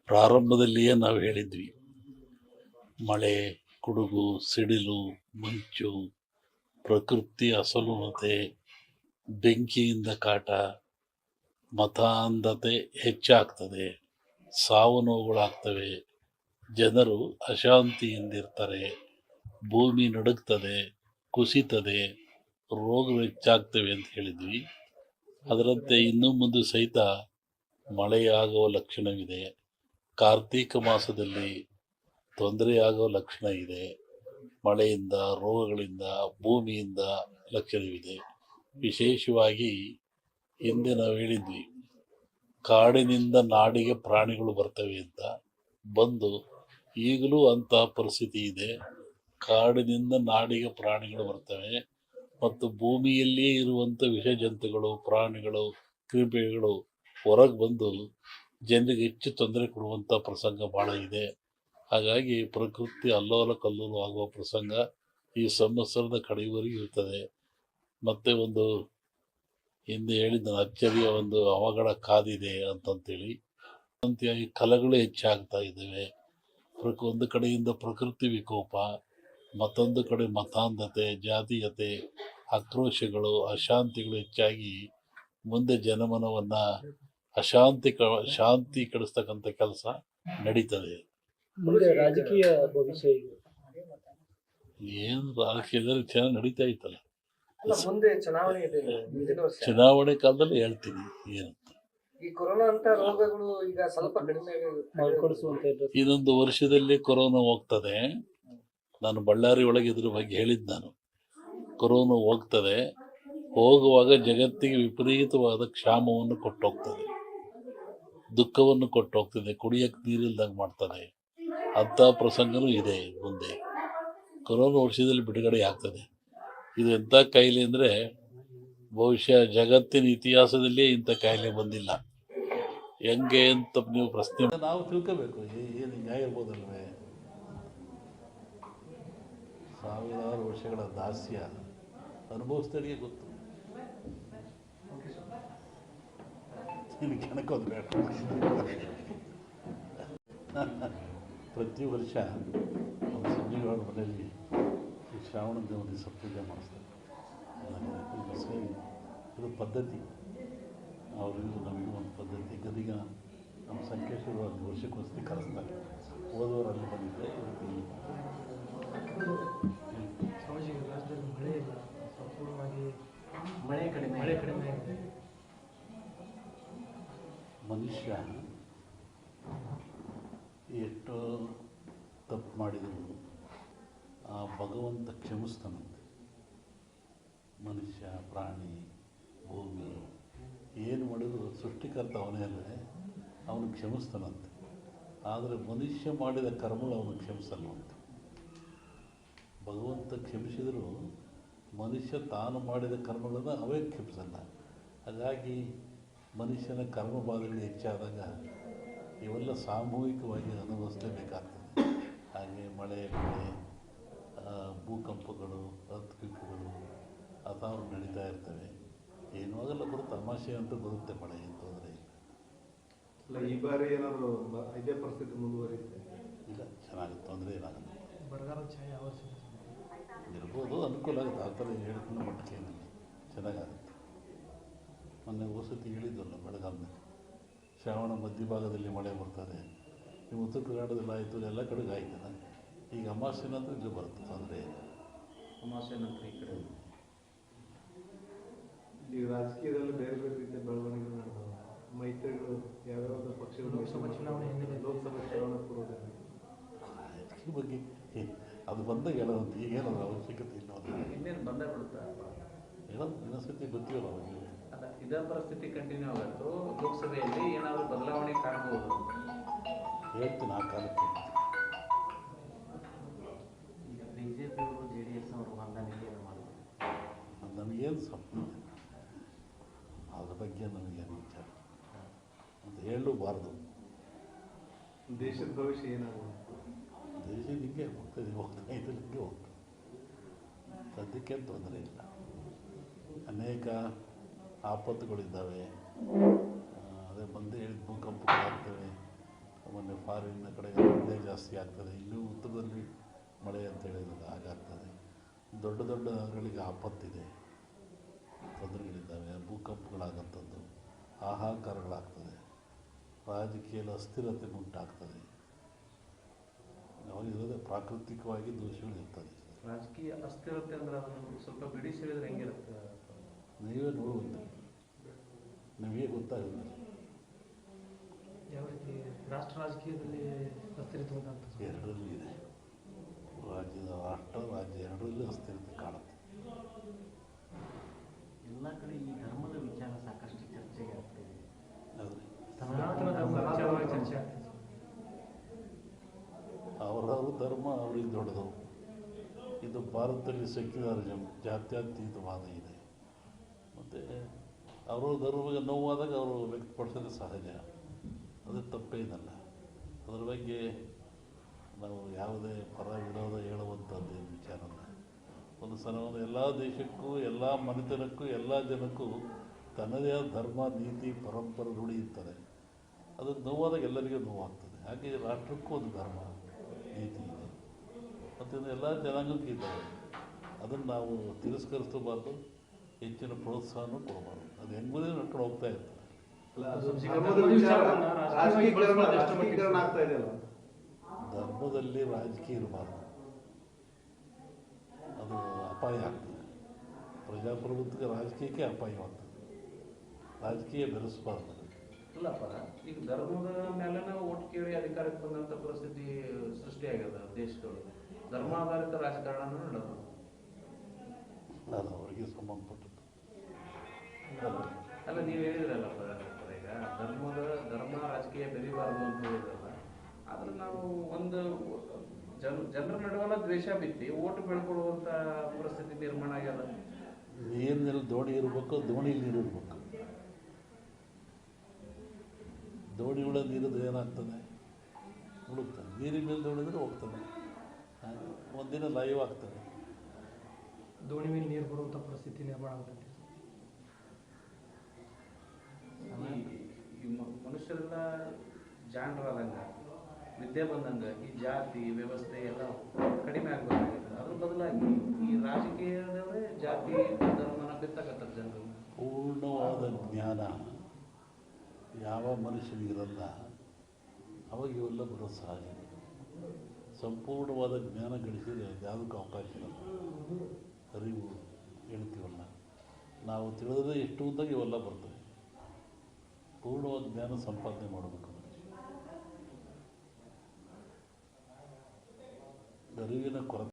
ಪ್ರಾರಂಭದಲ್ಲಿಯೇ ನಾವು ಹೇಳಿದ್ವಿ, ಮಳೆ, ಗುಡುಗು, ಸಿಡಿಲು, ಮಂಚು, ಪ್ರಕೃತಿ ಅಸಮನತೆ, ಬೆಂಕಿಯಿಂದ ಕಾಟ, ಮತಾಂಧತೆ ಹೆಚ್ಚಾಗ್ತದೆ, ಸಾವು ನೋವುಗಳಾಗ್ತವೆ, ಜನರು ಅಶಾಂತಿಯಿಂದಿರ್ತಾರೆ, ಭೂಮಿ ನಡುಗ್ತದೆ, ಕುಸಿತದೆ, ರೋಗಗಳು ಹೆಚ್ಚಾಗ್ತವೆ ಅಂತ ಹೇಳಿದ್ವಿ. ಅದರಂತೆ ಇನ್ನು ಮುಂದೆ ಸಹಿತ ಮಳೆಯಾಗುವ ಲಕ್ಷಣವಿದೆ. ಕಾರ್ತೀಕ ಮಾಸದಲ್ಲಿ ತೊಂದರೆಯಾಗುವ ಲಕ್ಷಣ ಇದೆ. ಮಳೆಯಿಂದ, ರೋಗಗಳಿಂದ, ಭೂಮಿಯಿಂದ ಲಕ್ಷಣವಿದೆ. ವಿಶೇಷವಾಗಿ ಹಿಂದೆ ನಾವು ಹೇಳಿದ್ವಿ, ಕಾಡಿನಿಂದ ನಾಡಿಗೆ ಪ್ರಾಣಿಗಳು ಬರ್ತವೆ ಅಂತ. ಬಂದು ಈಗಲೂ ಅಂತಹ ಪರಿಸ್ಥಿತಿ ಇದೆ. ಕಾಡಿನಿಂದ ನಾಡಿಗೆ ಪ್ರಾಣಿಗಳು ಬರ್ತವೆ ಮತ್ತು ಭೂಮಿಯಲ್ಲಿಯೇ ಇರುವಂಥ ವಿಷ ಜಂತುಗಳು, ಪ್ರಾಣಿಗಳು, ಕ್ರಿಮಿಗಳು ಹೊರಗೆ ಬಂದು ಜನರಿಗೆ ಹೆಚ್ಚು ತೊಂದರೆ ಕೊಡುವಂಥ ಪ್ರಸಂಗ ಭಾಳ ಇದೆ. ಹಾಗಾಗಿ ಪ್ರಕೃತಿ ಅಲ್ಲೋಲ ಕಲ್ಲೋಲ ಆಗುವ ಪ್ರಸಂಗ ಈ ಸಂವತ್ಸರದ ಕಡೆಯವರೆಗೂ ಇರ್ತದೆ. ಮತ್ತೆ ಒಂದು ಹಿಂದೆ ಹೇಳಿದ ಅಚ್ಚರಿಯ ಒಂದು ಅವಘಡ ಕಾದಿದೆ ಅಂತಂತೇಳಿ ಅಂತೆಯಾಗಿ ಕಲಗಳು ಹೆಚ್ಚಾಗ್ತಾ ಇದ್ದಾವೆ. ಒಂದು ಕಡೆಯಿಂದ ಪ್ರಕೃತಿ ವಿಕೋಪ, ಮತ್ತೊಂದು ಕಡೆ ಮತಾಂಧತೆ, ಜಾತೀಯತೆ, ಆಕ್ರೋಶಗಳು, ಅಶಾಂತಿಗಳು ಹೆಚ್ಚಾಗಿ ಮುಂದೆ ಜನಮನವನ್ನು ಶಾಂತಿ ಕೆಡಿಸ್ತಕ್ಕಂಥ ಕೆಲಸ ನಡೀತದೆ. ಮುಂದೆ ರಾಜಕೀಯ ಭವಿಷ್ಯ ಏನು ರಾಜಕೀಯದಲ್ಲಿ ಚೆನ್ನಾಗಿ ನಡೀತಾ ಇತ್ತಲ್ಲ, ಮುಂದೆ ಚುನಾವಣೆ ಇದೆ. ಚುನಾವಣೆ ಕಾಲದಲ್ಲಿ ಹೇಳ್ತೀನಿ ಏನಂತ. ಈ ಕೊರೋನಾ ಅಂತ ರೋಗಗಳು ಈಗ ಸ್ವಲ್ಪ ಕಡಿಮೆ ಇನ್ನೊಂದು ವರ್ಷದಲ್ಲಿ ಕೊರೋನಾ ಹೋಗ್ತದೆ. ನಾನು ಬಳ್ಳಾರಿ ಒಳಗೆ ಇದ್ರ ಬಗ್ಗೆ ಹೇಳಿದ್ದು. ನಾನು ಕೊರೋನಾ ಹೋಗ್ತದೆ, ಹೋಗುವಾಗ ಜಗತ್ತಿಗೆ ವಿಪರೀತವಾದ ಕ್ಷಾಮವನ್ನು ಕೊಟ್ಟೋಗ್ತದೆ, ದುಃಖವನ್ನು ಕೊಟ್ಟೋಗ್ತದೆ, ಕುಡಿಯಕ್ಕೆ ನೀರಿಲ್ದಂಗೆ ಮಾಡ್ತದೆ. ಅಂಥ ಪ್ರಸಂಗನೂ ಇದೆ ಮುಂದೆ. ಕೊರೋನಾ ವರ್ಷದಲ್ಲಿ ಬಿಡುಗಡೆ ಆಗ್ತದೆ. ಇದು ಎಂಥ ಕಾಯಿಲೆ ಅಂದರೆ ಬಹುಶಃ ಜಗತ್ತಿನ ಇತಿಹಾಸದಲ್ಲೇ ಇಂಥ ಕಾಯಿಲೆ ಬಂದಿಲ್ಲ. ಹೆಂಗೆ ಅಂತ ನೀವು ಪ್ರಶ್ನೆ ನಾವು ತಿಳ್ಕೋಬೇಕು. ಏನು ಹಿಂಗಾಗಿರ್ಬೋದಲ್ವೇ? ಸಾವಿರಾರು ವರ್ಷಗಳ ದಾಸ್ಯ ಅನುಭವಿಸಿದವರಿಗೆ ಗೊತ್ತು. ಕೆಣಕೋದು ಬೇಡ. ಪ್ರತಿ ವರ್ಷ ಸಂಜೆಗಳ ಮನೆಯಲ್ಲಿ ಈ ಶ್ರಾವಣ ದಿವಸ ಪೂಜೆ ಮಾಡಿಸ್ತಾರೆ. ಇದು ಪದ್ಧತಿ, ಅವರಿಗೂ ನಮಗೂ ಒಂದು ಪದ್ಧತಿ. ಗದಿಗ ನಮ್ಮ ಸಂಕೇಶ್ವರವಾಗಿ ವರ್ಷಕ್ಕೊಂದ್ಸತಿ ಕರೆಸ್ತಾರೆ. ಹೋದವರು ಅಲ್ಲಿ ಬಂದಿದ್ದೆ, ರಾಜ್ಯದಲ್ಲಿ ಮಳೆ ಇಲ್ಲ, ಸಂಪೂರ್ಣವಾಗಿ ಮಳೆ ಕಡಿಮೆ ಆಗಿದೆ. ಮನುಷ್ಯ ಎಷ್ಟು ತಪ್ಪು ಮಾಡಿದ್ರು ಆ ಭಗವಂತ ಕ್ಷಮಿಸ್ತಾನಂತೆ. ಮನುಷ್ಯ, ಪ್ರಾಣಿ, ಭೂಮಿ ಏನು ಮಾಡಿದ್ರು ಸೃಷ್ಟಿಕರ್ತ ಅವನೇ ಅಲ್ಲದೆ ಅವನು ಕ್ಷಮಿಸ್ತಾನಂತೆ. ಆದರೆ ಮನುಷ್ಯ ಮಾಡಿದ ಕರ್ಮಗಳು ಅವನು ಕ್ಷಮಿಸಲ್ವಂತೆ. ಭಗವಂತ ಕ್ಷಮಿಸಿದರೂ ಮನುಷ್ಯ ತಾನು ಮಾಡಿದ ಕರ್ಮಗಳನ್ನು ಅವೇ ಕ್ಷಮಿಸಲ್ಲ. ಹಾಗಾಗಿ ಮನುಷ್ಯನ ಕರ್ಮಬಾಧೆಗಳು ಹೆಚ್ಚಾದಾಗ ಇವೆಲ್ಲ ಸಾಮೂಹಿಕವಾಗಿ ಅನುಭವಿಸಲೇಬೇಕಾಗ್ತದೆ. ಹಾಗೆ ಮಳೆ, ಭೂಕಂಪಗಳು, ಅರ್ಥಕ್ವೇಕ್ಗಳು ಅಥಾವು ನಡೀತಾ ಇರ್ತವೆ. ಏನೂ ಆಗಲ್ಲ, ಬರುತ್ತೆ, ತಮಾಷೆ ಅಂತ ಬರುತ್ತೆ. ಮಳೆ ಏನು ತೊಂದರೆ ಇಲ್ಲ. ಈ ಬಾರಿ ಏನಾದರೂ ಇದೇ ಪರಿಸ್ಥಿತಿ ಮುಂದುವರಿಯುತ್ತೆ? ಇಲ್ಲ, ಚೆನ್ನಾಗಿ ತೊಂದರೆ ಏನಾಗಲ್ಲ. ಬರಗಾಲ ಛಾಯೆ ಅವಶ್ಯ ಇರ್ಬೋದು, ಅನುಕೂಲ ಆಗುತ್ತೆ. ಆ ಥರ ಹೇಳ್ಕೊಂಡು ಮಟ್ಟಿಗೆ ಏನಿಲ್ಲ, ಚೆನ್ನಾಗಾಗುತ್ತೆ. ಮೊನ್ನೆ ವಸತಿ ಹೇಳಿದ್ವಲ್ಲ, ಬೆಳಗಾವಿನಲ್ಲಿ ಶ್ರಾವಣ ಮಧ್ಯಭಾಗದಲ್ಲಿ ಮಳೆ ಬರ್ತದೆ. ಈ ಉತ್ತರ ಕರ್ನಾಟಕದಲ್ಲಿ ಆಯಿತು, ಎಲ್ಲ ಕಡೆಗೆ ಆಯ್ತಲ್ಲ. ಈಗ ಅಮಾವಾಸ್ಯೆ ನಂತರ ಇದು ಬರುತ್ತೆ, ತೊಂದರೆ ಇಲ್ಲ. ಅಮಾವಾಸ್ಯೆ ನಂತರ ಈ ಕಡೆ ಈಗ ರಾಜಕೀಯದಲ್ಲಿ ಬೇರೆ ಬೇರೆ ರೀತಿಯ ಬೆಳವಣಿಗೆಗಳು ನಡೆದವು. ಮೈತ್ರಿಗಳು ಯಾವ್ಯಾವ ಪಕ್ಷಗಳು ಲೋಕಸಭಾ ಚುನಾವಣೆ ಪೂರ್ವದಲ್ಲಿ ಈ ಬಗ್ಗೆ ಅದು ಬಂದಾಗ ಹೇಳೋದು. ಈಗೇನಾದ್ರು ಅವಶ್ಯಕತೆ ಇಲ್ಲ, ಇನ್ನೇನು ಬಂದೇ ಬಿಡುತ್ತಾ ಹೇಳೋದು. ಇನ್ನೊಂದ್ಸತಿ ಗೊತ್ತಿಲ್ಲ ಅವಾಗ. ಅಲ್ಲ, ಇದೇ ಪರಿಸ್ಥಿತಿ ಕಂಟಿನ್ಯೂ ಆಗುತ್ತೋ ಲೋಕಸಭೆಯಲ್ಲಿ ಏನಾದರೂ ಬದಲಾವಣೆ ಕಾಣಬಹುದು? ಹೇಳ್ತೀನಿ, ಆ ಕಾಲಕ್ಕೆ ಈಗ ಬಿಜೆಪಿಯವರು JDS ಅವರು ಹೊಂದಾಣಿಕೆ ಮಾಡೋದು ನಮಗೇನು ಸಂಬಂಧ, ಅದ್ರ ಬಗ್ಗೆ ನಮಗೇನು ವಿಚಾರ ಅಂತ ಹೇಳಲೂಬಾರ್ದು. ದೇಶದ ಭವಿಷ್ಯ ಏನಾಗುತ್ತೆ? ದೇಶ ಹಿಂಗೆ ಹೋಗ್ತದೆ, ಹಿಂಗೆ ಹೋಗ್ತದೆ. ಸದ್ಯಕ್ಕೇನು ತೊಂದರೆ ಇಲ್ಲ. ಅನೇಕ ಆಪತ್ತುಗಳಿದ್ದಾವೆ. ಅದೇ ಬಂದು ಹೇಳಿದ ಭೂಕಂಪಗಳಾಗ್ತವೆ. ಮೊನ್ನೆ ಫಾರಿನ್ನ ಕಡೆ ಮಳೆ ಜಾಸ್ತಿ ಆಗ್ತದೆ, ಇಲ್ಲೂ ಉತ್ತರದಲ್ಲಿ ಮಳೆ ಅಂತ ಹೇಳಿದ್ರೆ ಹಾಗಾಗ್ತದೆ. ದೊಡ್ಡ ದೊಡ್ಡ ನಗರಗಳಿಗೆ ಆಪತ್ತಿದೆ, ತೊಂದರೆಗಳಿದ್ದಾವೆ, ಭೂಕಂಪಗಳಾಗಂಥದ್ದು, ಹಾಹಾಕಾರಗಳಾಗ್ತದೆ, ರಾಜಕೀಯದ ಅಸ್ಥಿರತೆ ಉಂಟಾಗ್ತದೆ. ಅವಾಗಿರೋದೇ ಪ್ರಾಕೃತಿಕವಾಗಿ ದೋಷಗಳು ಇರ್ತದೆ. ರಾಜಕೀಯ ಅಸ್ಥಿರತೆ ಅಂದ್ರೆ ಅದನ್ನು ಸ್ವಲ್ಪ ಬಿಡಿಸಿ ಹೇಳಿದ್ರೆ ಹೆಂಗಿರುತ್ತೆ? ನೀವೇ ನೋಡುವುದು, ನಿಮಗೆ ಗೊತ್ತಾಗುತ್ತೆ. ಯಾವ ರೀತಿ ರಾಷ್ಟ್ರ ರಾಜಕೀಯದಲ್ಲಿ ಅಸ್ಥಿರತೆ ಉಂಟಾಗ್ತದೆ? ಎರಡರಲ್ಲೂ ಇದೆ. ರಾಷ್ಟ್ರ ರಾಜ್ಯ ಎರಡರಲ್ಲೂ ಅಸ್ಥಿರತೆ ಕಾಣುತ್ತೆ. ಎಲ್ಲ ಕಡೆ ಈ ಧರ್ಮದ ವಿಚಾರ ಸಾಕಷ್ಟು ಚರ್ಚೆಗೆ ಆಗ್ತದೆ. ಆದರೆ ಸನಾತನ ಧರ್ಮ ವಿಚಾರವಾಗಿ ಚರ್ಚೆ ಆಗ್ತದೆ. ಅವರವ್ರ ಧರ್ಮ ಅವ್ರಿಗೆ ದೊಡ್ಡದು. ಇದು ಭಾರತದಲ್ಲಿ ಸೆಕ್ಯುಲರಿಸಮ್, ಜಾತ್ಯತೀತವಾದ ಇದೆ. ಮತ್ತು ಅವರ ಧರ್ಮಕ್ಕೆ ನೋವಾದಾಗ ಅವರು ವ್ಯಕ್ತಪಡಿಸೋದು ಸಹಜ, ಅದು ತಪ್ಪೇನಲ್ಲ. ಅದರ ಬಗ್ಗೆ ನಾವು ಯಾವುದೇ ಪರ ವಿರೋಧ ಹೇಳುವಂಥದ್ದು ವಿಚಾರನ. ಒಂದು ಸಲ ಎಲ್ಲ ದೇಶಕ್ಕೂ, ಎಲ್ಲ ಮನೆತನಕ್ಕೂ, ಎಲ್ಲ ಜನಕ್ಕೂ ತನ್ನದೇ ಆದ ಧರ್ಮ, ನೀತಿ, ಪರಂಪರೆ ರೂಢಿ ಇರ್ತದೆ. ಅದು ನೋವಾದಾಗ ಎಲ್ಲರಿಗೂ ನೋವಾಗ್ತದೆ. ಹಾಗೆ ರಾಷ್ಟ್ರಕ್ಕೂ ಒಂದು ಧರ್ಮ, ನೀತಿ ಇದೆ, ಮತ್ತು ಎಲ್ಲ ಜನಾಂಗಕ್ಕೂ ಇದ್ದಾವೆ. ಅದನ್ನು ನಾವು ತಿರಸ್ಕರಿಸಬಾರ್ದು, ಹೆಚ್ಚಿನ ಪ್ರೋತ್ಸಾಹನೂ ಕೊಡಬಾರ್ದು. ಅದು ಹೆಂಗುದೇ ನಡ್ಕೊಂಡು ಹೋಗ್ತಾ ಇರ್ತದೆ. ಅಲ್ಲ, ಅದು ಧರ್ಮದ ವಿಚಾರ ರಾಜಕೀಕರಣ ಆಗ್ತಾ ಇದೆಯಲ್ಲ. ಧರ್ಮದಲ್ಲಿ ರಾಜಕೀಯ ಇರಬಾರ್ದು, ಅದು ಅಪಾಯ ಆಗ್ತದೆ. ಪ್ರಜಾಪ್ರಭುತ್ವಕ್ಕೆ ರಾಜಕೀಯಕ್ಕೆ ಅಪಾಯವಾಗ್ತದೆ. ರಾಜಕೀಯ ಬೆರೆಸಬಾರ್ದು. ಇಲ್ಲಪ್ಪ, ಈಗ ಧರ್ಮದ ಮೇಲೆ ನಾವು ಓಟ್ ಕೇಳಿ ಅಧಿಕಾರಕ್ಕೆ ಬಂದಂಥ ಪರಿಸ್ಥಿತಿ ಸೃಷ್ಟಿಯಾಗ್ಯದ ದೇಶದೊಳಗೆ. ಧರ್ಮಾಧಾರಿತ ರಾಜಕಾರಣನೂ ನಡೆದು ಅದು ಅವರಿಗೆ ಸಂಬಂಧಪಟ್ಟದ್ದು. ಅಲ್ಲ, ನೀವು ಹೇಳಿದ್ರಲ್ಲಪ್ಪ ಈಗ ಧರ್ಮ ರಾಜಕೀಯ ಬೆರಿಬಾರ್ದು ಅಂತ ಹೇಳಿದ್ರಲ್ಲ. ಆದ್ರೆ ನಾವು ಒಂದು ಜನರ ನಡುವಲ್ಲ ದ್ವೇಷ ಬಿತ್ತಿ ಓಟ್ ಬೆಳ್ಕೊಳ್ಳುವಂಥ ಪರಿಸ್ಥಿತಿ ನಿರ್ಮಾಣ ಆಗ್ಯದ. ನೀರಿನಲ್ಲಿ ದೋಣಿ ಇರಬೇಕು, ದೋಣಿಲಿ ನೀರು ಇರಬೇಕು. ದೋಣಿ ಒಳಗೆ ನೀರಿದ್ರೆ ಏನಾಗ್ತದೆ? ಹುಡುಕ್ತದೆ. ನೀರಿನ ಮೇಲೆ ದೋಣಿದ್ರೆ ಹೋಗ್ತದೆ, ಒಂದಿನ ಲೈವ್ ಆಗ್ತದೆ. ದೋಣಿ ಮೇಲೆ ನೀರು ಬರುವಂಥ ಪರಿಸ್ಥಿತಿ ನಿರ್ಮಾಣ ಆಗುತ್ತೆ. ಈ ಮನುಷ್ಯರೆಲ್ಲ ಜಾಣರಾದಂಗ, ವಿದ್ಯೆ ಬಂದಂಗೆ ಈ ಜಾತಿ ವ್ಯವಸ್ಥೆ ಎಲ್ಲ ಕಡಿಮೆ ಆಗಬೇಕಾಗಿದೆ. ಅದ್ರ ಬದಲಾಗಿ ಈ ರಾಜಕೀಯದವರೇ ಜಾತಿ ಧರ್ಮನ ಬಿತ್ತಕತ್ತರ ಜನರು. ಪೂರ್ಣವಾದ ಜ್ಞಾನ ಯಾವ ಮನುಷ್ಯನಿಗಿರಲ್ಲ, ಅವಾಗ ಇವೆಲ್ಲ ಬರೋದು ಸಹಜ. ಸಂಪೂರ್ಣವಾದ ಜ್ಞಾನ ಗಳಿಸಿದರೆ ಯಾವುದಕ್ಕೂ ಅವಕಾಶ ಇರಲ್ಲ. ಅರಿವು ಹೇಳ್ತೀವಲ್ಲ, ನಾವು ತಿಳಿದ್ರೆ ಎಷ್ಟು ಅಂದಾಗ ಇವೆಲ್ಲ ಬರ್ತವೆ. ಪೂರ್ಣವಾದ ಜ್ಞಾನ ಸಂಪಾದನೆ ಮಾಡಬೇಕು. ಅರಿವಿನ ಕೊರತೆ